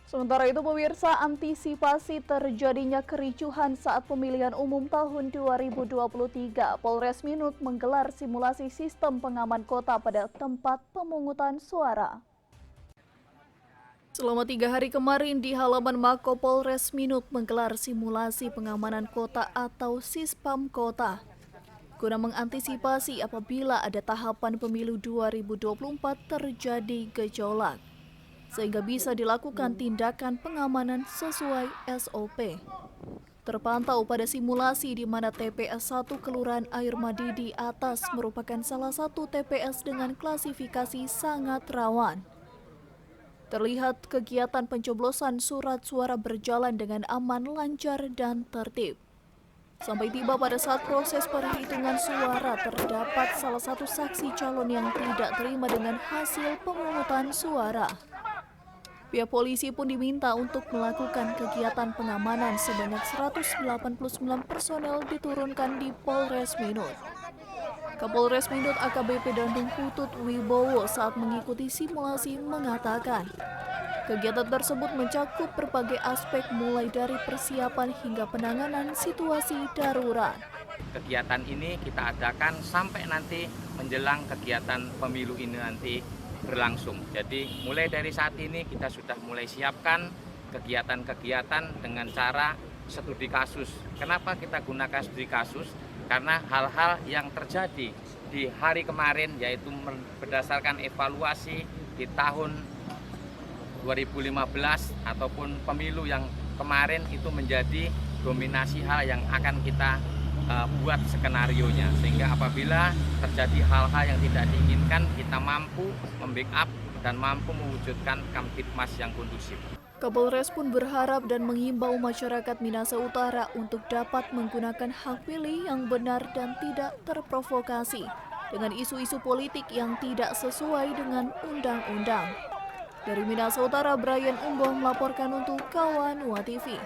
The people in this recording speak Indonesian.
Sementara itu pemirsa, antisipasi terjadinya kericuhan saat pemilihan umum tahun 2023, Polres Minut menggelar simulasi sistem pengaman kota pada tempat pemungutan suara. Selama 3 hari kemarin di halaman Mako Polres Minut menggelar simulasi pengamanan kota atau Sispam Kota, guna mengantisipasi apabila ada tahapan pemilu 2024 terjadi gejolak, sehingga bisa dilakukan tindakan pengamanan sesuai SOP. Terpantau pada simulasi di mana TPS 1 Kelurahan Air Madidi Atas merupakan salah satu TPS dengan klasifikasi sangat rawan. Terlihat kegiatan pencoblosan surat suara berjalan dengan aman, lancar, dan tertib. Sampai tiba pada saat proses perhitungan suara, terdapat salah satu saksi calon yang tidak terima dengan hasil pemungutan suara. Pihak polisi pun diminta untuk melakukan kegiatan pengamanan sebanyak 189 personel diturunkan di Polres Minut. Kapolres Minut AKBP Dandung Putut Wibowo saat mengikuti simulasi mengatakan, kegiatan tersebut mencakup berbagai aspek mulai dari persiapan hingga penanganan situasi darurat. Kegiatan ini kita adakan sampai nanti menjelang kegiatan pemilu ini nanti berlangsung. Jadi mulai dari saat ini kita sudah mulai siapkan kegiatan-kegiatan dengan cara studi kasus. Kenapa kita gunakan studi kasus? Karena hal-hal yang terjadi di hari kemarin, yaitu berdasarkan evaluasi di tahun 2015 ataupun pemilu yang kemarin, itu menjadi dominasi hal yang akan kita buat skenarionya, sehingga apabila terjadi hal-hal yang tidak diinginkan, kita mampu membackup dan mampu mewujudkan Kamtibmas yang kondusif. Kapolres pun berharap dan mengimbau masyarakat Minahasa Utara untuk dapat menggunakan hak pilih yang benar dan tidak terprovokasi dengan isu-isu politik yang tidak sesuai dengan undang-undang. Dari Minahasa Utara, Brian Umboh melaporkan untuk Kawan Wa TV.